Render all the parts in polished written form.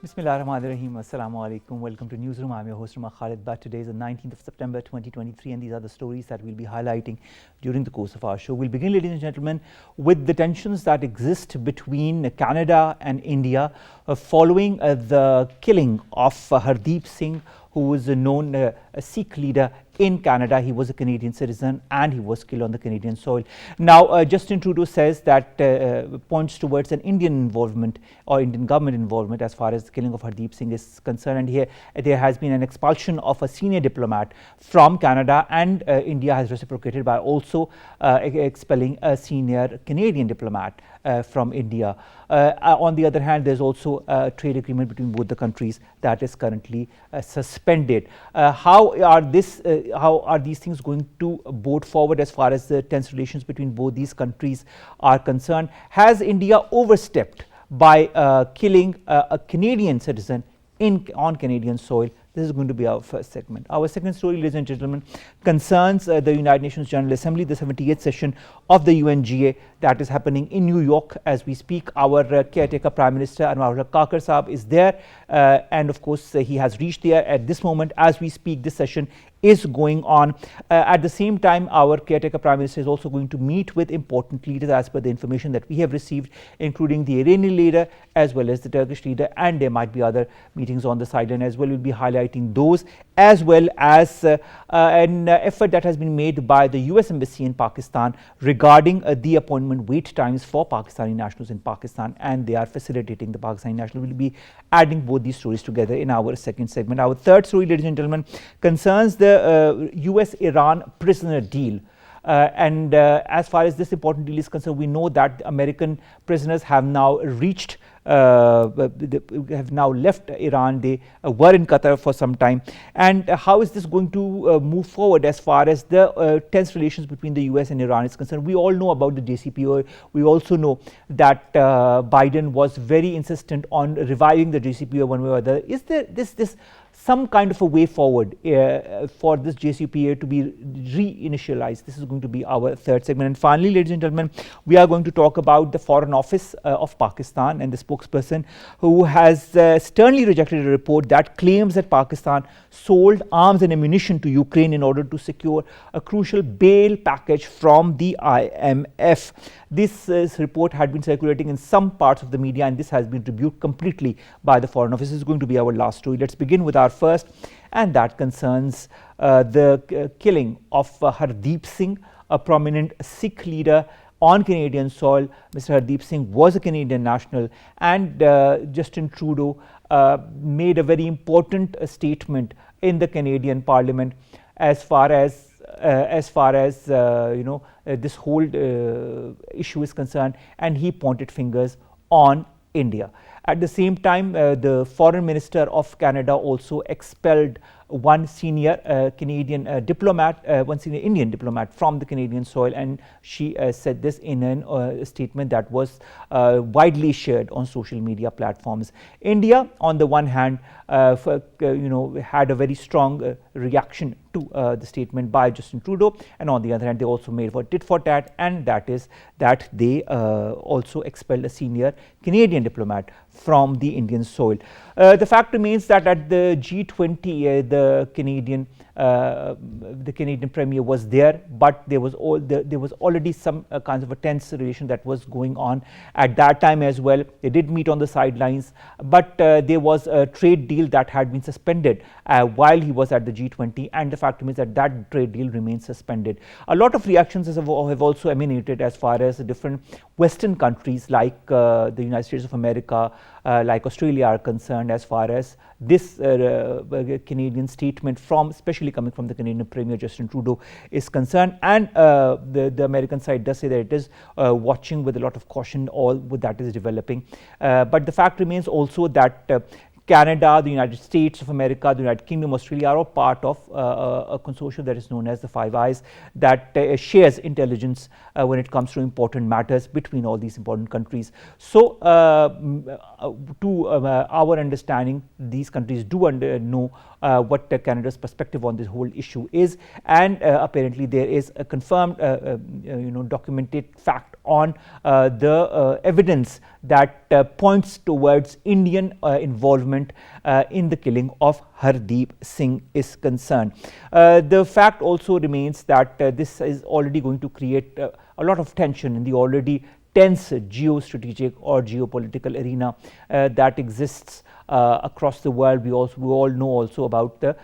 Bismillahirrahmanirrahim. Assalamu alaikum. Welcome to Newsroom. I'm your host, Khalid. But today is the 19th of September 2023, and these are the stories that we'll be highlighting during the course of our show. We'll begin, ladies and gentlemen, with the tensions that exist between Canada and India following the killing of Hardeep Singh, who was a known Sikh leader in Canada. He was a Canadian citizen and he was killed on the Canadian soil. Now, Justin Trudeau says that points towards an Indian involvement or Indian government involvement as far as the killing of Hardeep Singh is concerned. And here there has been an expulsion of a senior diplomat from Canada, and India has reciprocated by also expelling a senior Canadian diplomat from India. On the other hand, there's also a trade agreement between both the countries that is currently suspended. How are these things going to bode forward as far as the tense relations between both these countries are concerned? Has India overstepped by killing a Canadian citizen on Canadian soil? This is going to be our first segment. Our second story, ladies and gentlemen, concerns the United Nations General Assembly, the 78th session of the UNGA that is happening in New York as we speak. Our caretaker Prime Minister Anwar Kakar Saab is there, and of course he has reached there at this moment as we speak. This session is going on. At the same time, our caretaker Prime Minister is also going to meet with important leaders as per the information that we have received, including the Iranian leader as well as the Turkish leader, and there might be other meetings on the sideline as well. We'll be highlighting those, as well as an effort that has been made by the US Embassy in Pakistan regarding the appointment wait times for Pakistani nationals in Pakistan, and they are facilitating the Pakistani nationals. We'll be adding both these stories together in our second segment. Our third story, ladies and gentlemen, concerns the US-Iran prisoner deal. As far as this important deal is concerned, we know that American prisoners have now reached have now left Iran. They were in Qatar for some time. And how is this going to move forward as far as the tense relations between the US and Iran is concerned? We all know about the JCPOA. We also know that Biden was very insistent on reviving the JCPOA one way or other. Is there this some kind of a way forward for this JCPOA to be reinitialized? This is going to be our third segment. And finally, ladies and gentlemen, we are going to talk about the Foreign Office of Pakistan and the spokesperson who has sternly rejected a report that claims that Pakistan sold arms and ammunition to Ukraine in order to secure a crucial bail package from the IMF. This report had been circulating in some parts of the media, and this has been rebuked completely by the Foreign Office. This is going to be our last story. Let's begin with our first, and that concerns the killing of Hardeep Singh, a prominent Sikh leader on Canadian soil. Mr. Hardeep Singh was a Canadian national, and Justin Trudeau made a very important statement in the Canadian Parliament as far as this whole issue is concerned, and he pointed fingers on India. At the same time, the Foreign Minister of Canada also expelled one senior Canadian diplomat, one senior Indian diplomat from the Canadian soil, and she said this in a statement that was widely shared on social media platforms. India, on the one hand, had a very strong reaction to the statement by Justin Trudeau, and on the other hand, they also made for tit for tat, and that is that they also expelled a senior Canadian diplomat from the Indian soil. The fact remains that at the G20, the Canadian premier was there, but there was already some kinds of a tense relation that was going on at that time as well. They did meet on the sidelines, but there was a trade deal that had been suspended while he was at the G20, and the fact remains that that trade deal remains suspended. A lot of reactions have also emanated as far as different Western countries like the United States of America, like Australia are concerned, as far as this Canadian statement especially coming from the Canadian Premier Justin Trudeau is concerned. And the American side does say that it is watching with a lot of caution all that is developing. But the fact remains also that Canada, the United States of America, the United Kingdom, Australia are all part of a consortium that is known as the Five Eyes that shares intelligence when it comes to important matters between all these important countries. So, to our understanding, these countries do know what Canada's perspective on this whole issue is, and apparently there is a confirmed, documented fact on the evidence that points towards Indian involvement in the killing of Hardeep Singh is concerned. The fact also remains that this is already going to create a lot of tension in the already tense geostrategic or geopolitical arena that exists across the world. We all know also about the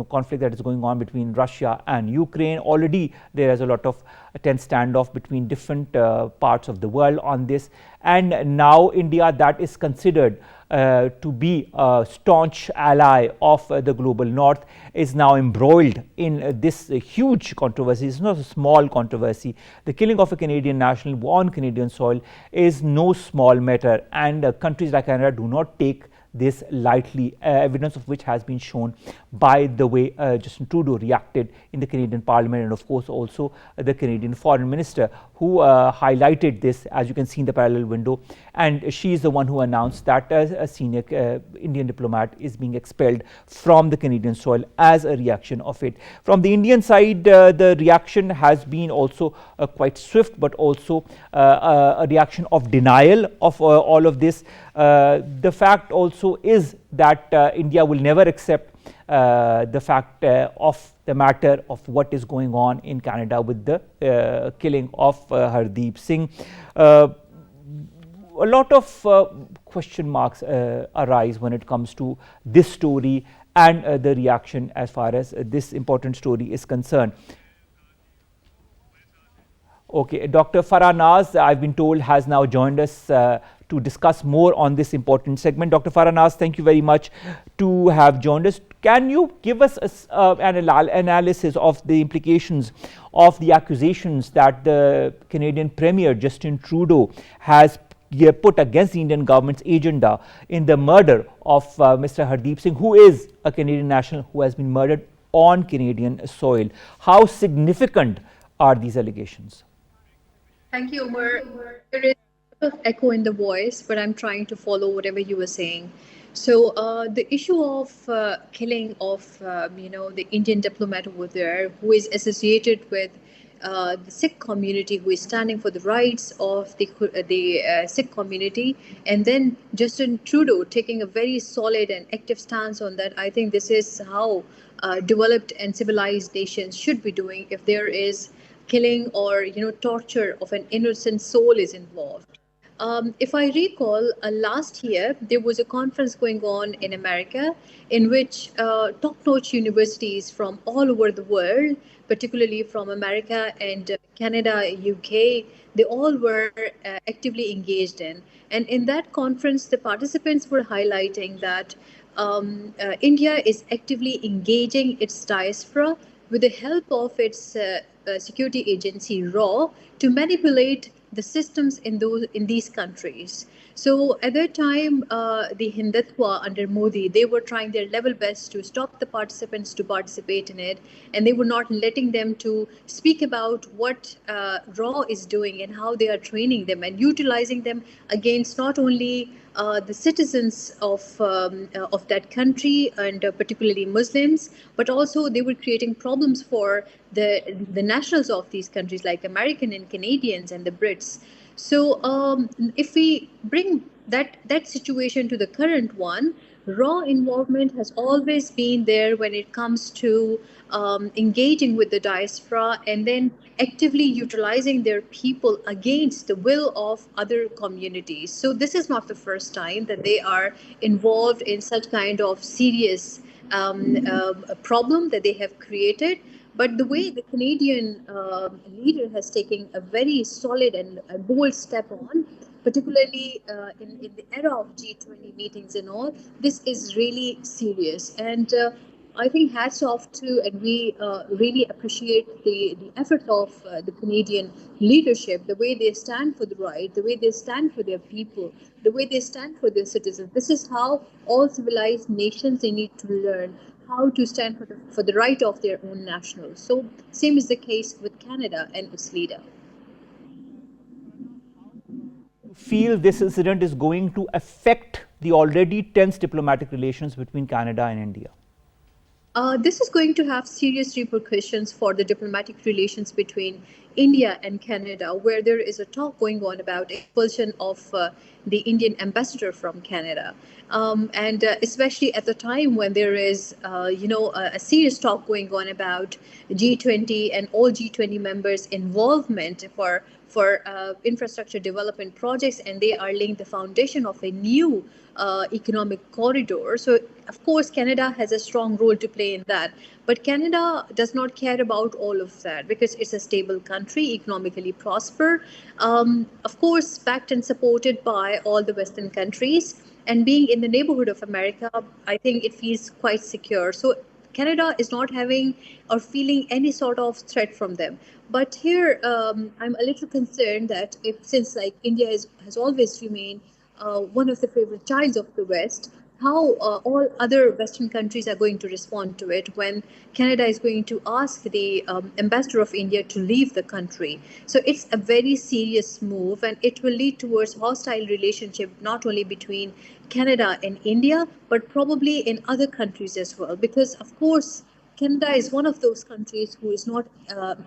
conflict that is going on between Russia and Ukraine. Already there is a lot of tense standoff between different parts of the world on this, and now India, that is considered to be a staunch ally of the global north, is now embroiled in this huge controversy. It's not a small controversy. The killing of a Canadian national on Canadian soil is no small matter, and countries like Canada do not take this lightly, evidence of which has been shown by the way Justin Trudeau reacted in the Canadian Parliament, and of course also the Canadian Foreign Minister, who highlighted this, as you can see in the parallel window, and she is the one who announced that a senior Indian diplomat is being expelled from the Canadian soil as a reaction of it. From the Indian side, the reaction has been also quite swift, but also a reaction of denial of all of this. The fact also is that India will never accept the fact of the matter of what is going on in Canada with the killing of Hardeep Singh. A lot of question marks arise when it comes to this story and the reaction as far as this important story is concerned. Okay, Dr. Farah, I've been told, has now joined us to discuss more on this important segment. Dr. Farah, thank you very much to have joined us. Can you give us an analysis of the implications of the accusations that the Canadian Premier Justin Trudeau has put against the Indian government's agenda in the murder of Mr. Hardeep Singh, who is a Canadian national who has been murdered on Canadian soil? How significant are these allegations? Thank you, Omar. There is a lot of echo in the voice, but I'm trying to follow whatever you were saying. So the issue of killing of the Indian diplomat over there, who is associated with the Sikh community, who is standing for the rights of the Sikh community, and then Justin Trudeau taking a very solid and active stance on that. I think this is how developed and civilized nations should be doing if there is killing or torture of an innocent soul is involved. If I recall, last year there was a conference going on in America in which top-notch universities from all over the world, particularly from America and Canada, UK, they all were actively engaged in. And in that conference, the participants were highlighting that India is actively engaging its diaspora with the help of its security agency RAW to manipulate the systems in these countries. So at that time, the Hindutva under Modi, they were trying their level best to stop the participants to participate in it, and they were not letting them to speak about what RAW is doing and how they are training them and utilizing them against not only the citizens of that country and particularly Muslims, but also they were creating problems for the nationals of these countries like American and Canadians and the Brits. So if we bring that situation to the current one, raw involvement has always been there when it comes to engaging with the diaspora and then actively utilizing their people against the will of other communities. So this is not the first time that they are involved in such kind of serious problem that they have created. But the way the Canadian leader has taken a very solid and bold step on, particularly in the era of G20 meetings and all, this is really serious. And I think hats off to, and we really appreciate the efforts of the Canadian leadership, the way they stand for the right, the way they stand for their people, the way they stand for their citizens. This is how all civilized nations, they need to learn how to stand for the right of their own nationals. So same is the case with Canada and its leader. Feel this incident is going to affect the already tense diplomatic relations between Canada and India? This is going to have serious repercussions for the diplomatic relations between India and Canada, where there is a talk going on about expulsion of the Indian ambassador from Canada. And especially at the time when there is, a serious talk going on about G20 and all G20 members' involvement for infrastructure development projects, and they are laying the foundation of a new economic corridor. So, of course, Canada has a strong role to play in that. But Canada does not care about all of that because it's a stable country, economically prosper, of course, backed and supported by all the Western countries. And being in the neighborhood of America, I think it feels quite secure. So Canada is not having or feeling any sort of threat from them. But here, I'm a little concerned that if since like India has always remained one of the favorite childs of the West, how all other Western countries are going to respond to it when Canada is going to ask the ambassador of India to leave the country. So it's a very serious move, and it will lead towards hostile relationship not only between Canada and India, but probably in other countries as well. Because of course, Canada is one of those countries who is not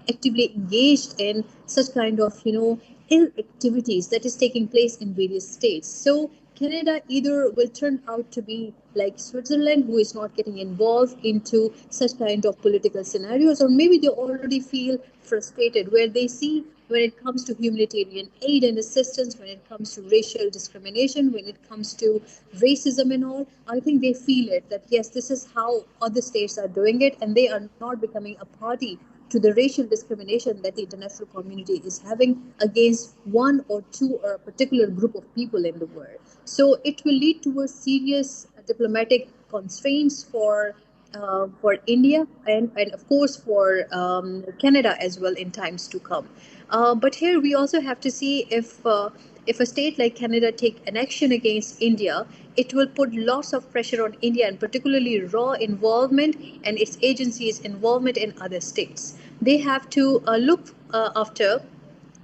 actively engaged in such kind of ill activities that is taking place in various states. So Canada either will turn out to be like Switzerland, who is not getting involved into such kind of political scenarios, or maybe they already feel frustrated where they see when it comes to humanitarian aid and assistance, when it comes to racial discrimination, when it comes to racism and all, I think they feel it that yes, this is how other states are doing it, and they are not becoming a party to the racial discrimination that the international community is having against one or two or a particular group of people in the world. So it will lead towards serious diplomatic constraints for India and of course for Canada as well in times to come. But here we also have to see if a state like Canada take an action against India, it will put lots of pressure on India and particularly raw involvement and its agencies' involvement in other states. They have to look after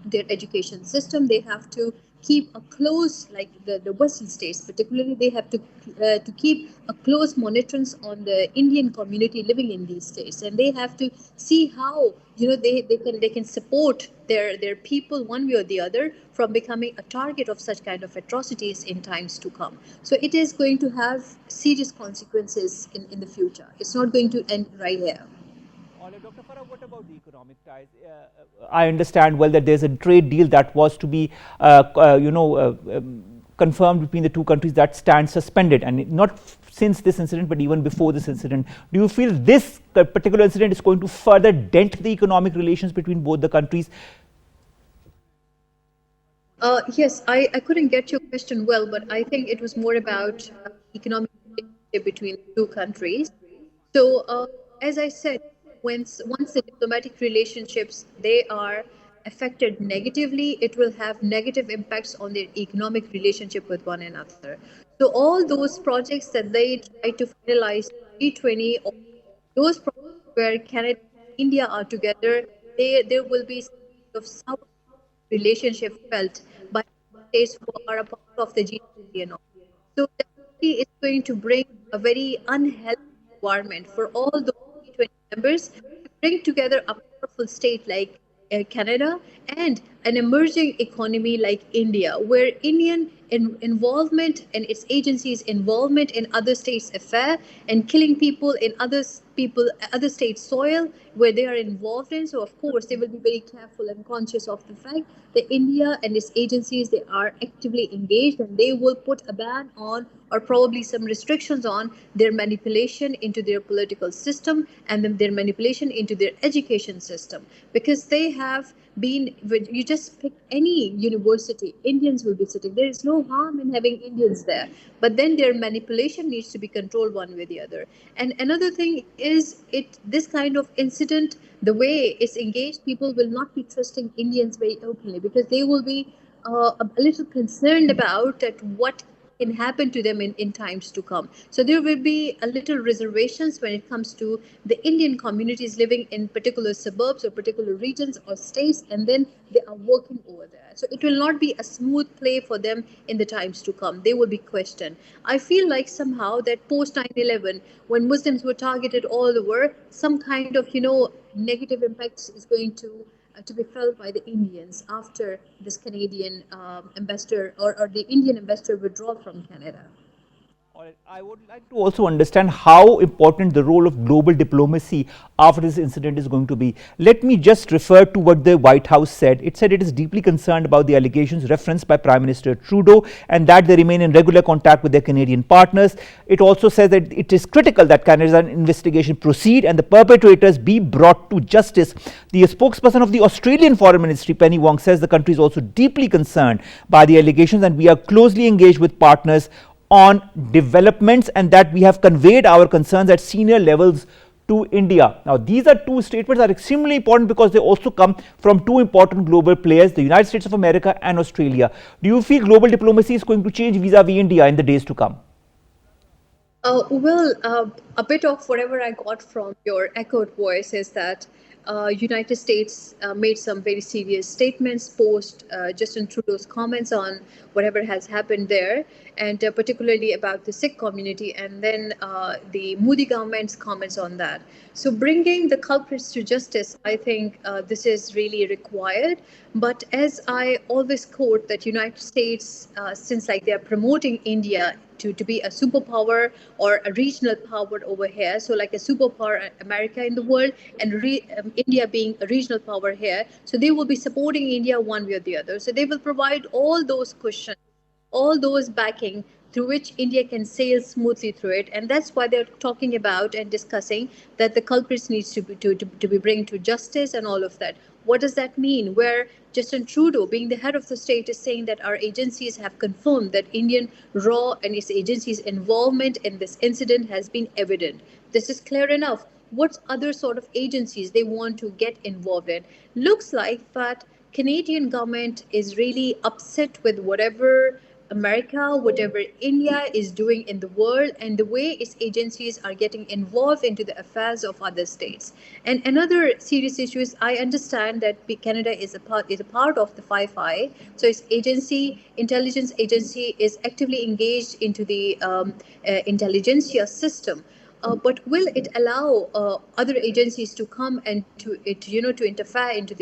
their education system. They have to keep a close, like the Western states particularly, they have to keep a close monitoring on the Indian community living in these states, and they have to see how they can support their people one way or the other from becoming a target of such kind of atrocities in times to come. So it is going to have serious consequences in the future. It's not going to end right here. All right, Dr. Farah, what about the economic ties? I understand well that there's a trade deal that was to be, confirmed between the two countries that stands suspended, and not since this incident, but even before this incident. Do you feel this particular incident is going to further dent the economic relations between both the countries? Yes, I couldn't get your question well, but I think it was more about economic relationship between the two countries. So, as I said, once the diplomatic relationships they are affected negatively, it will have negative impacts on their economic relationship with one another. So, all those projects that they try to finalize G20, or those projects where Canada and India are together, there will be some kind of sour relationship felt by states who are a part of the G20 and all. So definitely it's going to bring a very unhealthy environment for all those G20 members to bring together a powerful state like Canada and an emerging economy like India, where Indian involvement and its agencies' involvement in other states' affair and killing people in other states' soil where they are involved in. So of course they will be very careful and conscious of the fact that India and its agencies they are actively engaged, and they will put a ban on or probably some restrictions on their manipulation into their political system and then their manipulation into their education system, because they have been, you just pick any university, Indians will be sitting there. Is no harm in having Indians there, but then their manipulation needs to be controlled one way or the other. And another thing is, this kind of incident, the way it's engaged, people will not be trusting Indians very openly because they will be a little concerned about that what can happen to them in times to come. So there will be a little reservations when it comes to the Indian communities living in particular suburbs or particular regions or states, and then they are working over there. So it will not be a smooth play for them in the times to come. They will be questioned. I feel like somehow that post 9/11, when Muslims were targeted all over, some kind of negative impacts is going to be felt by the Indians after this Canadian ambassador or the Indian ambassador withdrawal from Canada. All right. I would like to also understand how important the role of global diplomacy after this incident is going to be. Let me just refer to what the White House said. It said it is deeply concerned about the allegations referenced by Prime Minister Trudeau and that they remain in regular contact with their Canadian partners. It also says that it is critical that Canada's investigation proceed and the perpetrators be brought to justice. The spokesperson of the Australian Foreign Ministry, Penny Wong, says the country is also deeply concerned by the allegations and we are closely engaged with partners on developments and that we have conveyed our concerns at senior levels to India. Now, these are two statements that are extremely important because they also come from two important global players, the United States of America and Australia. Do you feel global diplomacy is going to change vis-a-vis India in the days to come? A bit of whatever I got from your echoed voice is that United States made some very serious statements post Justin Trudeau's comments on whatever has happened there, and particularly about the Sikh community, and then the Modi government's comments on that. So bringing the culprits to justice, I think this is really required. But as I always quote that United States, since like they are promoting India to be a superpower or a regional power over here, so like a superpower America in the world and India being a regional power here, so they will be supporting India one way or the other. So they will provide all those cushions, all those backing through which India can sail smoothly through it. And that's why they're talking about and discussing that the culprits needs to be bring to justice and all of that. What does that mean? Where Justin Trudeau, being the head of the state, is saying that our agencies have confirmed that Indian RAW and its agencies' involvement in this incident has been evident. This is clear enough. What other sort of agencies they want to get involved in? Looks like that Canadian government is really upset with whatever America, whatever India is doing in the world, and the way its agencies are getting involved into the affairs of other states. And another serious issue is I understand that Canada is a part of the Five Eyes, so its intelligence agency is actively engaged into the intelligentsia system. But will it allow other agencies to come and to interfere into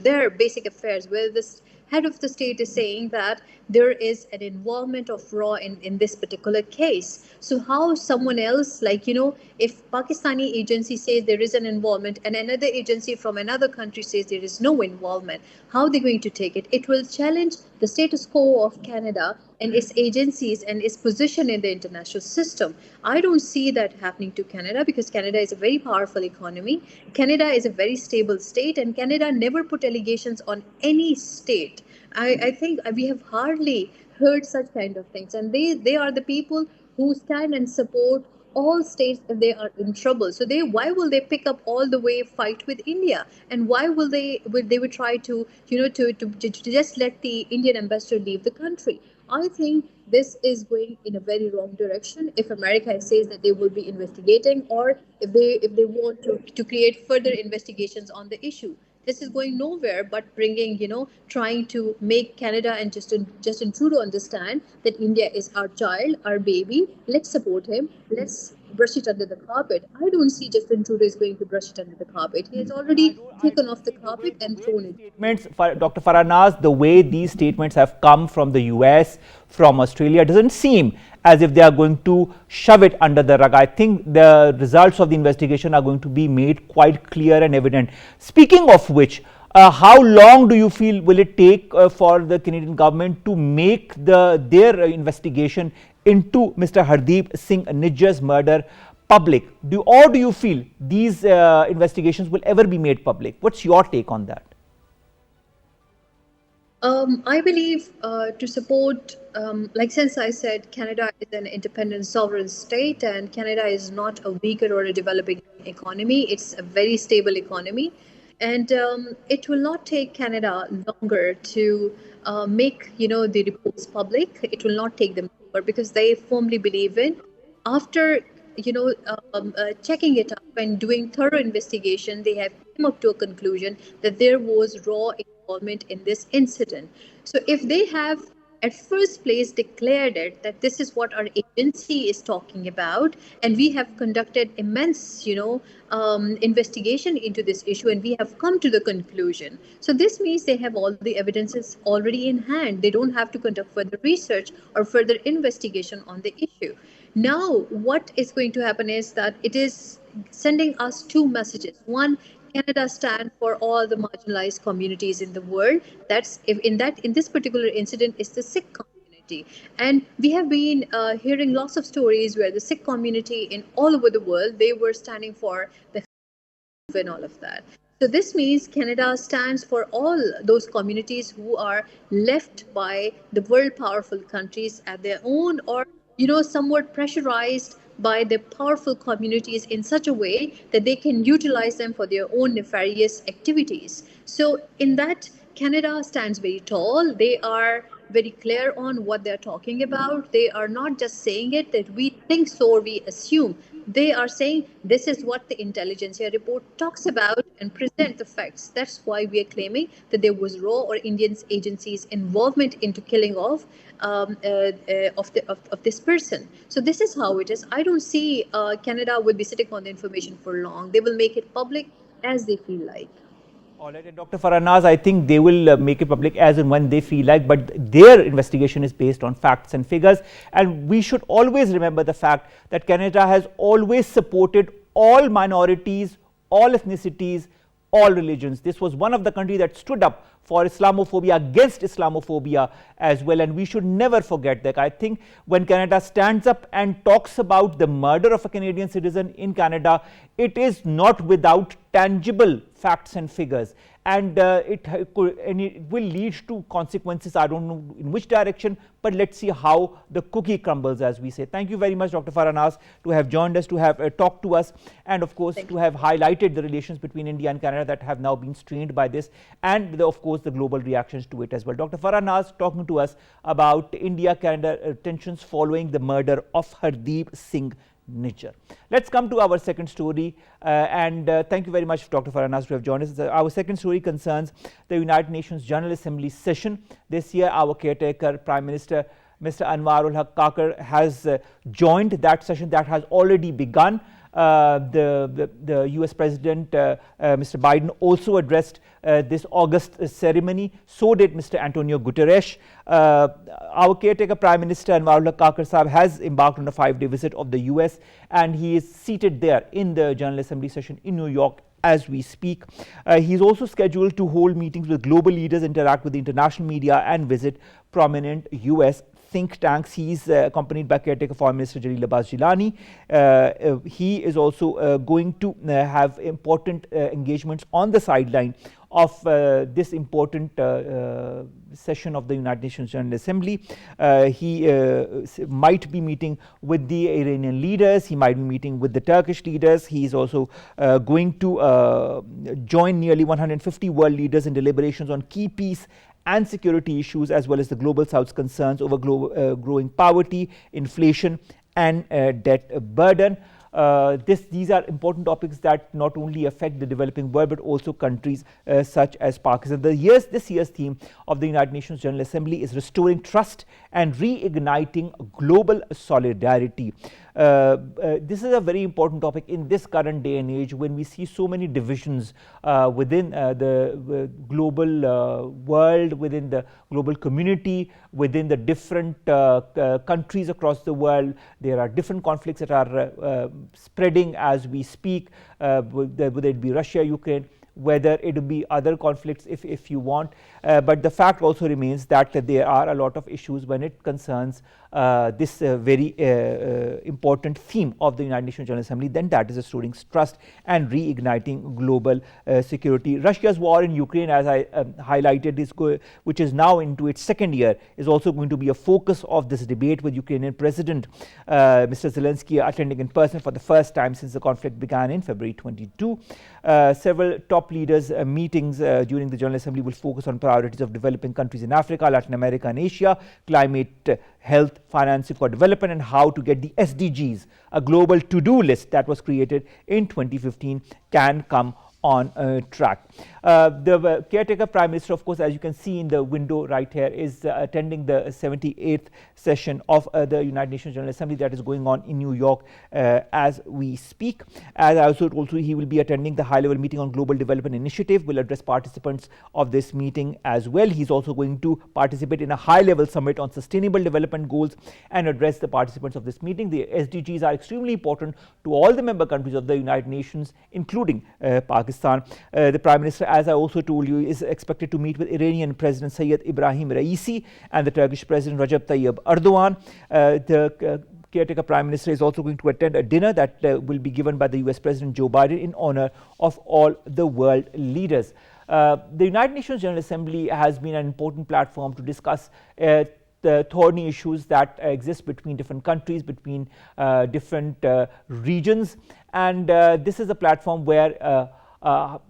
their basic affairs? Where this head of the state is saying that there is an involvement of RAW in this particular case. So how someone else, if Pakistani agency says there is an involvement and another agency from another country says there is no involvement, how are they going to take it? It will challenge the status quo of Canada and its agencies and its position in the international system. I don't see that happening to Canada because Canada is a very powerful economy. Canada is a very stable state, and Canada never put allegations on any state. I think we have hardly heard such kind of things, and they are the people who stand and support all states if they are in trouble. So why will they pick up all the way fight with India, and why will they would try to to just let the Indian ambassador leave the country? I think this is going in a very wrong direction. If America says that they will be investigating, or if they want to create further investigations on the issue, this is going nowhere but bringing, trying to make Canada and Justin Trudeau understand that India is our child, our baby. Let's support him. Let's brush it under the carpet. I don't see Justin Trudeau is going to brush it under the carpet. He has already taken off the carpet and thrown it. Statements, Dr. Farah, the way these statements have come from the US, from Australia, doesn't seem as if they are going to shove it under the rug. I think the results of the investigation are going to be made quite clear and evident. Speaking of which, how long do you feel will it take for the Canadian government to make their investigation into Mr. Hardeep Singh Nijjar's murder public? Do you feel these investigations will ever be made public? What's your take on that? I believe to support, since I said Canada is an independent sovereign state, and Canada is not a weaker or a developing economy. It's a very stable economy. And it will not take Canada longer to make, the reports public. It will not take them because they firmly believe in, after checking it up and doing thorough investigation, they have come up to a conclusion that there was raw involvement in this incident. So if they have at first place declared it that this is what our agency is talking about, and we have conducted immense investigation into this issue, and we have come to the conclusion, so this means they have all the evidences already in hand. They don't have to conduct further research or further investigation on the issue. Now what is going to happen is that it is sending us two messages. One, Canada stands for all the marginalized communities in the world. That's if in this particular incident is the Sikh community, and we have been hearing lots of stories where the Sikh community in all over the world, they were standing for the and all of that. So this means Canada stands for all those communities who are left by the world powerful countries at their own, or somewhat pressurized by the powerful communities in such a way that they can utilize them for their own nefarious activities. So in that, Canada stands very tall. They are very clear on what they're talking about. They are not just saying it that we think so or we assume. They are saying this is what the intelligentsia report talks about and present the facts. That's why we are claiming that there was raw or Indian agencies' involvement into killing of this person. So this is how it is. I don't see Canada will be sitting on the information for long. They will make it public as they feel like. All right, and Dr. Farah, I think they will make it public as and when they feel like, but their investigation is based on facts and figures. And we should always remember the fact that Canada has always supported all minorities, all ethnicities, all religions. This was one of the countries that stood up for Islamophobia, against Islamophobia as well, and we should never forget that. I think when Canada stands up and talks about the murder of a Canadian citizen in Canada, it is not without tangible facts and figures, and it will lead to consequences. I don't know in which direction, but let's see how the cookie crumbles, as we say. Thank you very much, Dr. Farah, to have joined us, to have talked to us, and of course to have highlighted the relations between India and Canada that have now been strained by this, and of course the global reactions to it as well. Dr. Farah talking to us about India-Canada tensions following the murder of Hardeep Singh Nijjar. Let's come to our second story, and thank you very much, Dr. Farah, to have joined us. Our second story concerns the United Nations General Assembly session. This year, our caretaker Prime Minister, Mr. Anwarul Kakar, has joined that session that has already begun. The US President, Mr. Biden, also addressed this August ceremony. So did Mr. Antonio Guterres. Our caretaker Prime Minister Anwarul Kakar Sahab has embarked on a 5-day visit of the US, and he is seated there in the General Assembly session in New York as we speak. He is also scheduled to hold meetings with global leaders, interact with the international media, and visit prominent US think tanks. He is accompanied by caretaker Foreign Minister Jalil Abbas Jilani. He is also going to have important engagements on the sideline of this important session of the United Nations General Assembly. He might be meeting with the Iranian leaders, he might be meeting with the Turkish leaders. He is also going to join nearly 150 world leaders in deliberations on key peace and security issues, as well as the global South's concerns over growing poverty, inflation, and debt burden. These are important topics that not only affect the developing world but also countries such as Pakistan. This year's theme of the United Nations General Assembly is restoring trust and reigniting global solidarity. This is a very important topic in this current day and age, when we see so many divisions within the global world, within the global community, within the different countries across the world. There are different conflicts that are spreading as we speak, whether it be Russia, Ukraine, whether it will be other conflicts if you want, but the fact also remains that there are a lot of issues when it concerns this very important theme of the United Nations General Assembly, then that is restoring trust and reigniting global security. Russia's war in Ukraine, as I highlighted, which is now into its second year, is also going to be a focus of this debate, with Ukrainian President Mr. Zelensky attending in person for the first time since the conflict began in February 22. Several top top leaders' meetings during the General Assembly will focus on priorities of developing countries in Africa, Latin America and Asia, climate, health, financing for development, and how to get the SDGs, a global to-do list that was created in 2015, can come on track. The caretaker Prime Minister, of course, as you can see in the window right here, is attending the 78th session of the United Nations General Assembly that is going on in New York as we speak. As I also told you, he will be attending the high-level meeting on global development initiative, will address participants of this meeting as well. He's also going to participate in a high-level summit on sustainable development goals and address the participants of this meeting. The SDGs are extremely important to all the member countries of the United Nations, including Pakistan. The Prime Minister, as I also told you, is expected to meet with Iranian President Sayyid Ibrahim Raisi and the Turkish President Recep Tayyip Erdogan. The caretaker Prime Minister is also going to attend a dinner that will be given by the US President Joe Biden in honor of all the world leaders. The United Nations General Assembly has been an important platform to discuss the thorny issues that exist between different countries, between different regions, and this is a platform where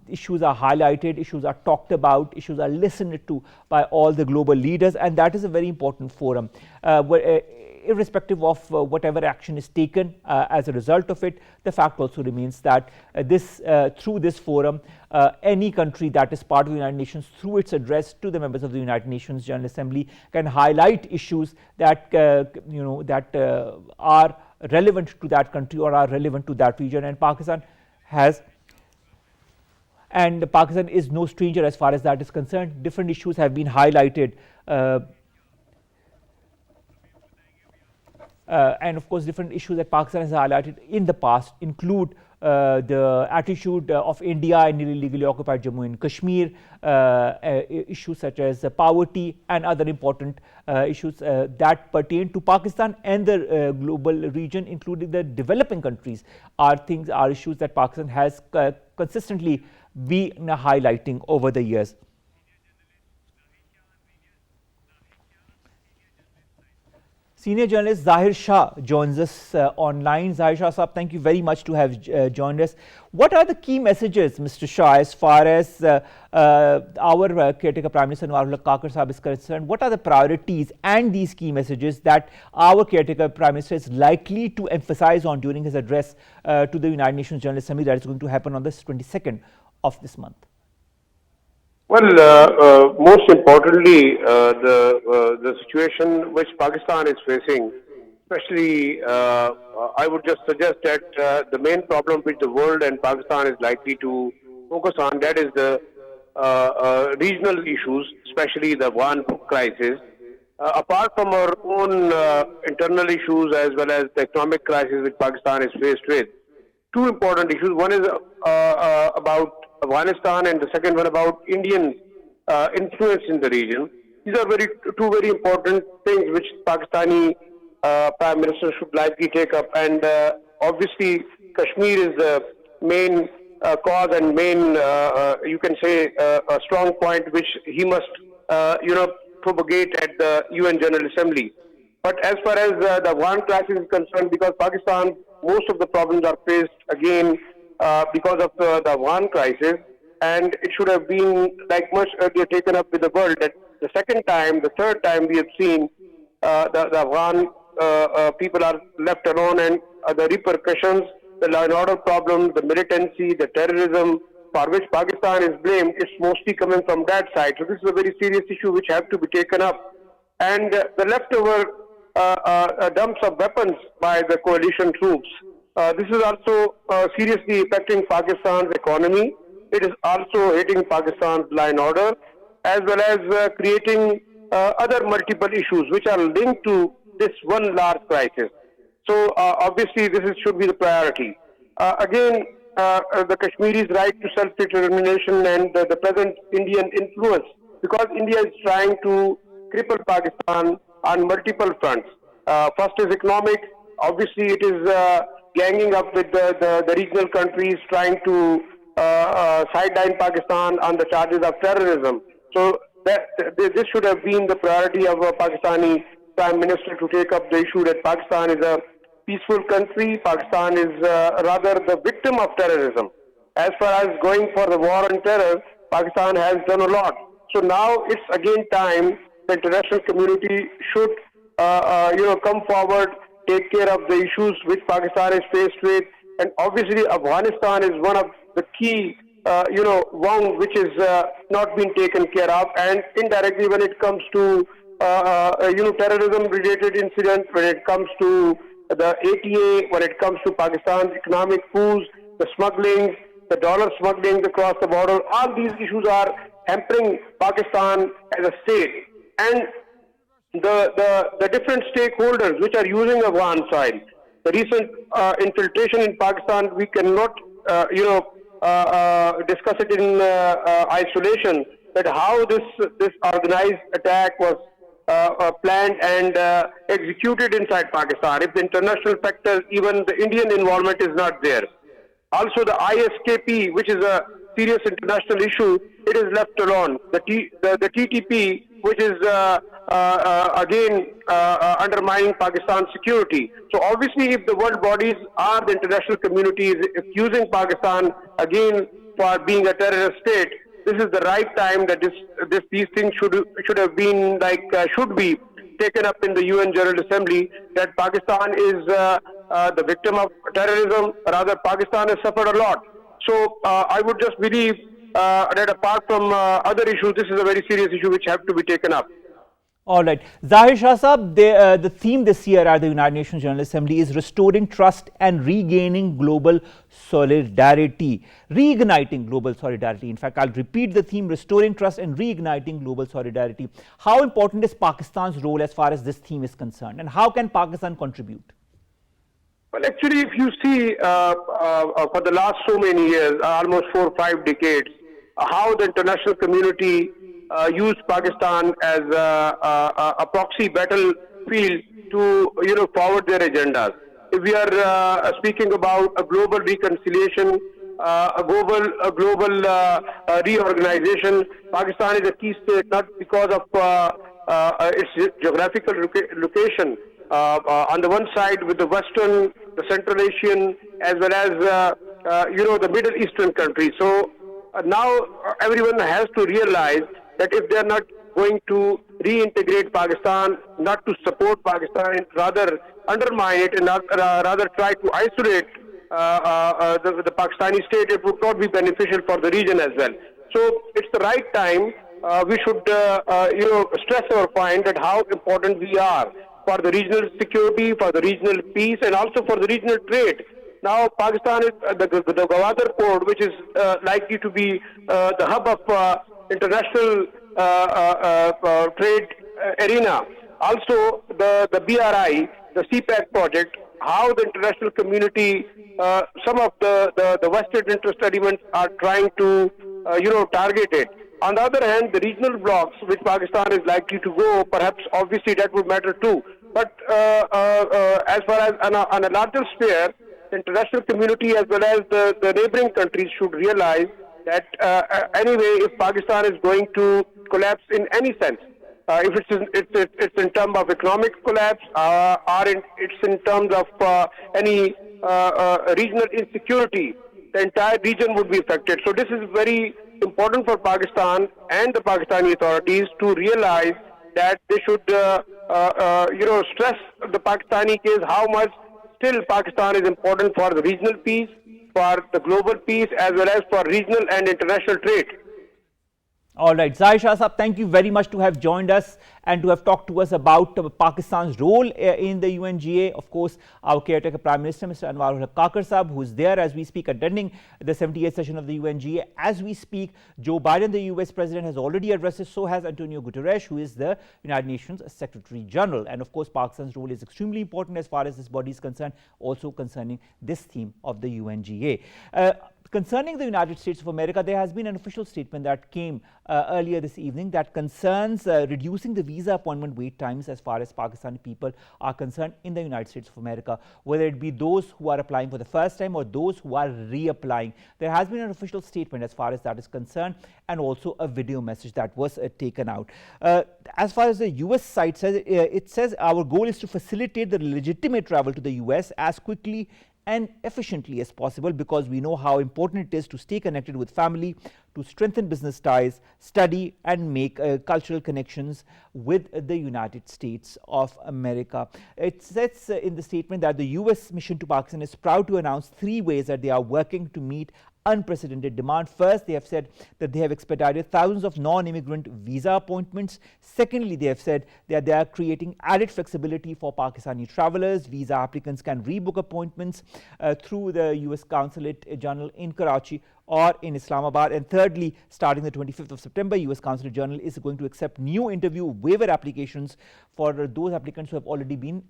issues are highlighted, issues are talked about, issues are listened to by all the global leaders, and that is a very important forum where irrespective of whatever action is taken as a result of it, the fact also remains that through this forum, any country that is part of the United Nations, through its address to the members of the United Nations General Assembly, can highlight issues that are relevant to that country or are relevant to that region, and Pakistan is no stranger as far as that is concerned. Different issues have been highlighted, and of course different issues that Pakistan has highlighted in the past include the attitude of India in illegally occupied Jammu and Kashmir, issues such as poverty and other important issues that pertain to Pakistan and the global region, including the developing countries, are issues that Pakistan has consistently been highlighting over the years. Senior journalist Zahir Shah joins us online. Zahir Shah Saab, thank you very much to have joined us. What are the key messages, Mr. Shah, as far as our caretaker Prime Minister Nawaz Kakar Saab is concerned? What are the priorities and these key messages that our caretaker Prime Minister is likely to emphasize on during his address to the United Nations General Assembly that is going to happen on the 22nd of this month? Well, most importantly, the situation which Pakistan is facing, especially, I would just suggest that the main problem which the world and Pakistan is likely to focus on, that is the regional issues, especially the Afghan crisis. Apart from our own internal issues as well as the economic crisis which Pakistan is faced with, two important issues. One is about Afghanistan, and the second one about Indian influence in the region. These are two very important things which Pakistani Prime Minister should likely take up. And obviously, Kashmir is the main cause and main, you can say, a strong point which he must, propagate at the UN General Assembly. But as far as the Afghan crisis is concerned, because Pakistan, most of the problems are faced again because of the Afghan crisis, and it should have been like much earlier taken up with the world. That the third time we have seen the Afghan people are left alone, and the repercussions, the law and order problems, the militancy, the terrorism for which Pakistan is blamed, is mostly coming from that side. So this is a very serious issue which have to be taken up. And the leftover dumps of weapons by the coalition troops. This is also seriously affecting Pakistan's economy. It is also hitting Pakistan's law and order, as well as creating other multiple issues which are linked to this one large crisis. So obviously this should be the priority. Again, the Kashmiris' right to self-determination and the present Indian influence, because India is trying to cripple Pakistan on multiple fronts. First is economic. Obviously, it is ganging up with the regional countries, trying to sideline Pakistan on the charges of terrorism. So this should have been the priority of a Pakistani Prime Minister, to take up the issue that Pakistan is a peaceful country. Pakistan is rather the victim of terrorism. As far as going for the war on terror, Pakistan has done a lot. So now it's again time the international community should, come forward, take care of the issues which Pakistan is faced with, and obviously Afghanistan is one of the key, one which is not being taken care of, and indirectly when it comes to, terrorism-related incidents, when it comes to the ATA, when it comes to Pakistan's economic coups, the smuggling, the dollar smuggling across the border, all these issues are hampering Pakistan as a state. And the different stakeholders which are using Afghan side, the recent infiltration in Pakistan, we cannot, discuss it in isolation, that how this organized attack was planned and executed inside Pakistan. If the international factors, even the Indian involvement is not there. Also the ISKP, which is a serious international issue, it is left alone. The TTP, which is again undermining Pakistan's security. So obviously if the world bodies or the international community is accusing Pakistan again for being a terrorist state, this is the right time that these things should have been should be taken up in the UN General Assembly, that Pakistan is the victim of terrorism. Rather, Pakistan has suffered a lot. So I would just believe that apart from other issues, this is a very serious issue which have to be taken up. All right. Zahir Shah Saab, the theme this year at the United Nations General Assembly is restoring trust and regaining global solidarity, reigniting global solidarity. In fact, I'll repeat the theme, restoring trust and reigniting global solidarity. How important is Pakistan's role as far as this theme is concerned, and how can Pakistan contribute? Well, actually, if you see for the last so many years, almost 4 or 5 decades, how the international community used Pakistan as a proxy battlefield to forward their agendas. If we are speaking about a global reconciliation, a global reorganization, Pakistan is a key state not because of its geographical location. On the one side with the Western, the Central Asian, as well as the Middle Eastern countries. So now everyone has to realize that if they are not going to reintegrate Pakistan, not to support Pakistan, rather undermine it and rather try to isolate the Pakistani state, it would not be beneficial for the region as well. So it's the right time. We should stress our point that how important we are for the regional security, for the regional peace, and also for the regional trade. Now, Pakistan is the Gwadar port, which is likely to be the hub of international trade arena. Also, the BRI, the CPEC project, how the international community, some of the vested interest elements are trying to, target it. On the other hand, the regional blocks, which Pakistan is likely to go, perhaps obviously that would matter too. But as far as on a larger sphere, the international community as well as the neighboring countries should realize that anyway, if Pakistan is going to collapse in any sense, if it's in terms of economic collapse or it's in terms of any regional insecurity, the entire region would be affected. So this is very important for Pakistan and the Pakistani authorities to realize that they should, stress the Pakistani case, how much still Pakistan is important for the regional peace, for the global peace, as well as for regional and international trade. All right, Zahir Shah Saab, thank you very much to have joined us and to have talked to us about Pakistan's role in the UNGA. Of course, our caretaker Prime Minister, Mr. Anwar Kakar Saab, who is there as we speak, attending the 78th session of the UNGA. As we speak, Joe Biden, the US President, has already addressed it. So has Antonio Guterres, who is the United Nations Secretary General. And of course, Pakistan's role is extremely important as far as this body is concerned, also concerning this theme of the UNGA. Concerning the United States of America, there has been an official statement that came earlier this evening that concerns reducing the visa appointment wait times as far as Pakistani people are concerned in the United States of America, whether it be those who are applying for the first time or those who are reapplying. There has been an official statement as far as that is concerned, and also a video message that was taken out. As far as the US side says, it says our goal is to facilitate the legitimate travel to the US as quickly and efficiently as possible, because we know how important it is to stay connected with family, to strengthen business ties, study, and make cultural connections with the United States of America. It says in the statement that the US mission to Pakistan is proud to announce 3 ways that they are working to meet unprecedented demand. First, they have said that they have expedited thousands of non-immigrant visa appointments. Secondly, they have said that they are creating added flexibility for Pakistani travelers. Visa applicants can rebook appointments through the US Consulate General in Karachi or in Islamabad. And thirdly, starting the 25th of September, US Consulate General is going to accept new interview waiver applications for those applicants who have already been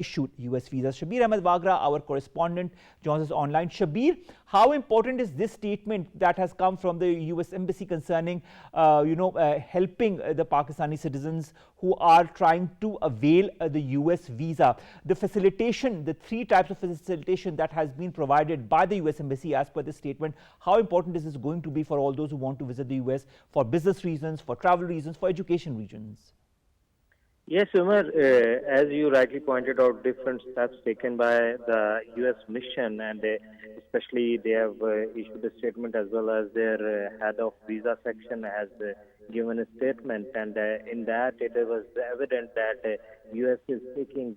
issued US visas. Shabir Ahmed Wagra, our correspondent, joins us online. Shabir, how important is this statement that has come from the US Embassy concerning helping the Pakistani citizens who are trying to avail the US visa? The facilitation, the 3 types of facilitation that has been provided by the US Embassy as per this statement, how important is this going to be for all those who want to visit the US for business reasons, for travel reasons, for education reasons? Yes, Omar, as you rightly pointed out, different steps taken by the U.S. mission, and especially they have issued a statement, as well as their head of visa section has given a statement, and in that it was evident that U.S. is taking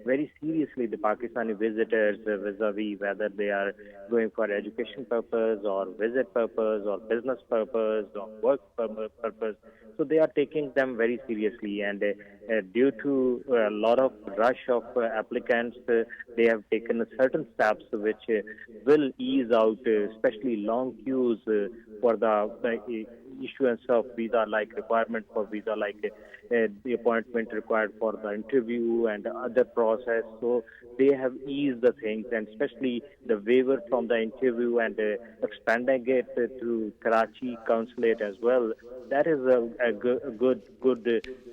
very seriously the Pakistani visitors vis-a-vis whether they are going for education purpose or visit purpose or business purpose or work purpose. So they are taking them very seriously, and due to a lot of rush of applicants, they have taken certain steps which will ease out, especially long queues for the issuance of visa, like requirement for visa, like the appointment required for the interview and other process. So they have eased the things, and especially the waiver from the interview and expanding it to Karachi consulate as well. That is a good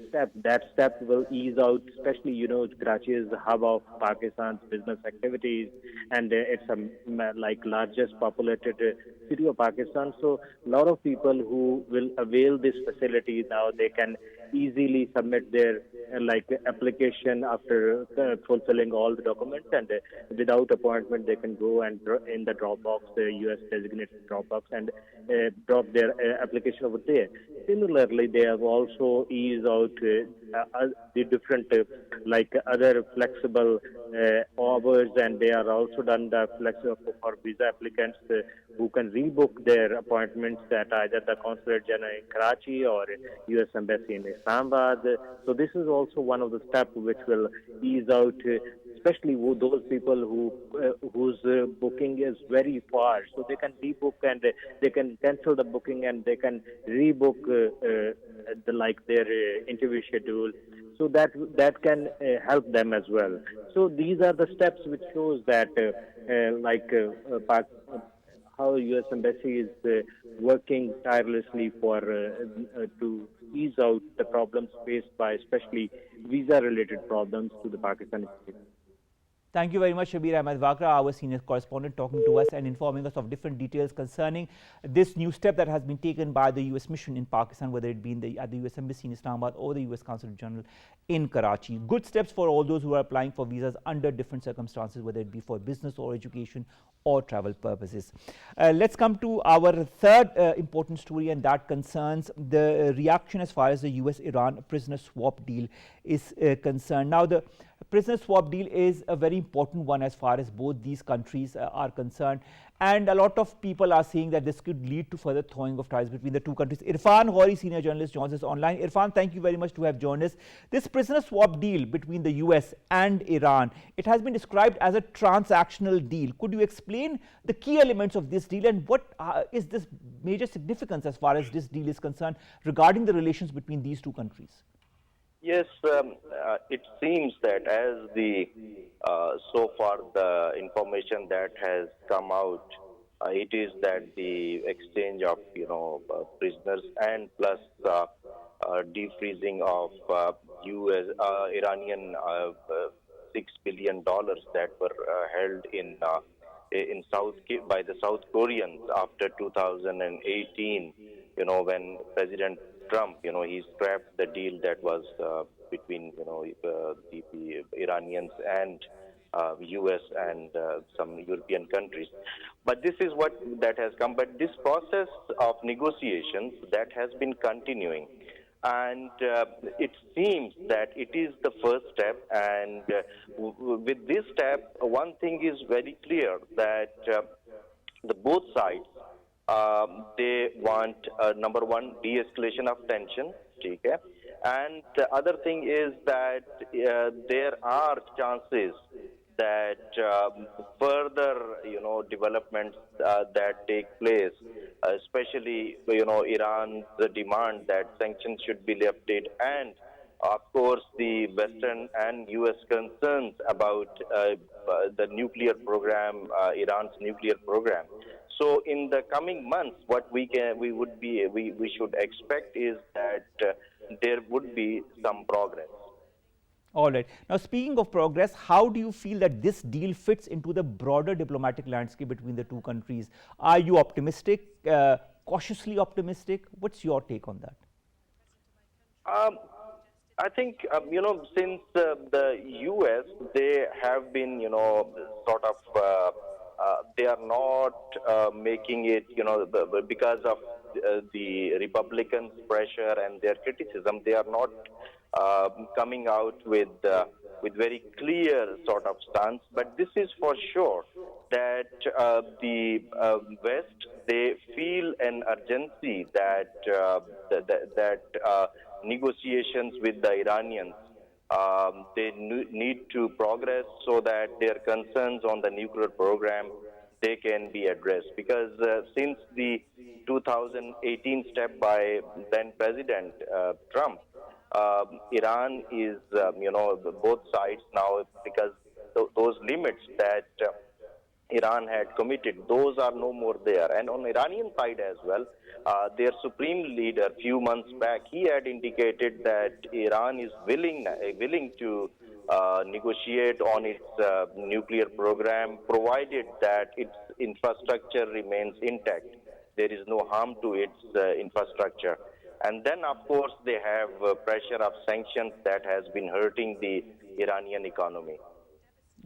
step. That step will ease out, especially, Karachi is the hub of Pakistan's business activities, and it's a largest populated city of Pakistan. So a lot of people who will avail this facility now, they can easily submit their application after fulfilling all the documents, and without appointment they can go and in the drop box, the US designated drop box, and drop their application over there. Similarly, they have also eased out the different other flexible hours, and they are also done the flexible for visa applicants who can rebook their appointments at either the Consulate General in Karachi or US Embassy in Islamabad. So this is also one of the steps which will ease out, especially those people whose booking is very far, so they can rebook and they can cancel the booking and they can rebook their interview schedule. So that can help them as well. So these are the steps which shows that how U.S. Embassy is working tirelessly for to ease out the problems faced by especially visa-related problems to the Pakistani citizens. Thank you very much, Shabir Ahmed Wagra, our senior correspondent, talking to us and informing us of different details concerning this new step that has been taken by the US mission in Pakistan, whether it be at the US Embassy in Islamabad or the US Consulate General in Karachi. Good steps for all those who are applying for visas under different circumstances, whether it be for business or education or travel purposes. Let's come to our third important story, and that concerns the reaction as far as the US-Iran prisoner swap deal is concerned. Now, the prisoner swap deal is a very important one as far as both these countries are concerned, and a lot of people are saying that this could lead to further thawing of ties between the two countries. Irfan, Ghauri, senior journalist, joins us online. Irfan, thank you very much to have joined us. This prisoner swap deal between the US and Iran, it has been described as a transactional deal. Could you explain the key elements of this deal, and what is this major significance as far as this deal is concerned regarding the relations between these two countries? Yes, it seems that as so far the information that has come out, it is that the exchange of prisoners and plus defreezing of U.S. Iranian $6 billion that were held in by the South Koreans after 2018. When President Trump, he scrapped the deal that was between the Iranians and US and some European countries. But this is what that has come. But this process of negotiations that has been continuing. And it seems that it is the first step. And with this step, one thing is very clear, that the both sides, they want, number one, de-escalation of tension, okay? And the other thing is that there are chances that further, developments that take place, especially, Iran's demand that sanctions should be lifted, and of course the Western and US concerns about the nuclear program, Iran's nuclear program. So in the coming months, what we should expect is that there would be some progress. All right. Now, speaking of progress, how do you feel that this deal fits into the broader diplomatic landscape between the two countries? Are you optimistic, cautiously optimistic? What's your take on that? I think, since the US, they have been, sort of, they are not making it, because of the Republicans' pressure and their criticism, they are not coming out with very clear sort of stance. But this is for sure that the West, they feel an urgency that negotiations with the Iranians, they need to progress so that their concerns on the nuclear program, they can be addressed. Because since the 2018 step by then President Trump, Iran is, both sides now, because those limits that Iran had committed, those are no more there. And on Iranian side as well, their supreme leader, a few months back, he had indicated that Iran is willing to negotiate on its nuclear program, provided that its infrastructure remains intact. There is no harm to its infrastructure. And then, of course, they have pressure of sanctions that has been hurting the Iranian economy.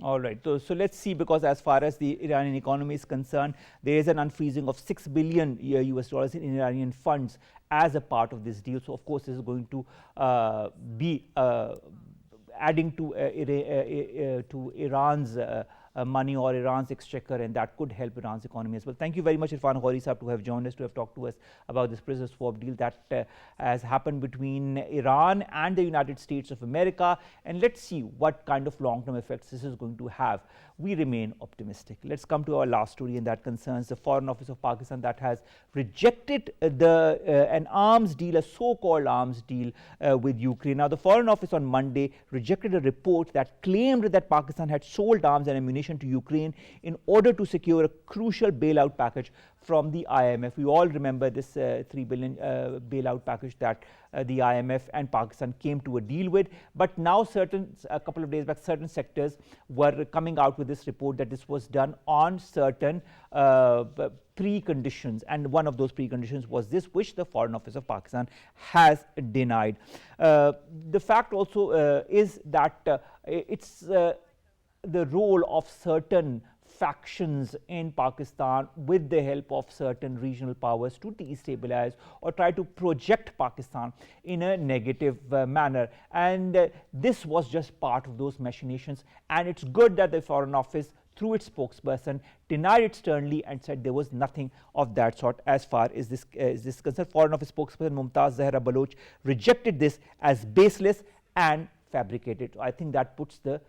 All right. So let's see, because as far as the Iranian economy is concerned, there is an unfreezing of $6 billion US dollars in Iranian funds as a part of this deal. So, of course, this is going to be adding to Iran's money or Iran's exchequer, and that could help Iran's economy as well. Thank you very much, Irfan Ghauri Sahab, to have joined us, to have talked to us about this prisoner swap deal that has happened between Iran and the United States of America. And let's see what kind of long-term effects this is going to have. We remain optimistic. Let's come to our last story, and that concerns the Foreign Office of Pakistan that has rejected an arms deal, a so-called arms deal with Ukraine. Now, the Foreign Office on Monday rejected a report that claimed that Pakistan had sold arms and ammunition to Ukraine in order to secure a crucial bailout package from the IMF. We all remember this $3 billion bailout package that the IMF and Pakistan came to a deal with. But now a couple of days back, certain sectors were coming out with this report that this was done on certain preconditions, and one of those preconditions was this, which the Foreign Office of Pakistan has denied. The fact also is that it's the role of certain factions in Pakistan, with the help of certain regional powers, to destabilize or try to project Pakistan in a negative manner. And this was just part of those machinations. And it's good that the Foreign Office, through its spokesperson, denied it sternly and said there was nothing of that sort as far as this is concerned. Foreign Office spokesperson Mumtaz Zahra Baloch rejected this as baseless and fabricated. I think that puts the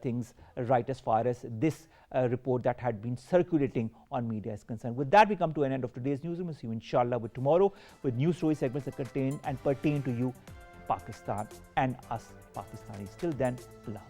things right as far as this report that had been circulating on media is concerned. With that, we come to an end of today's newsroom. We'll see you inshallah with tomorrow with news story segments that contain and pertain to you, Pakistan and us Pakistanis. Till then, Allah.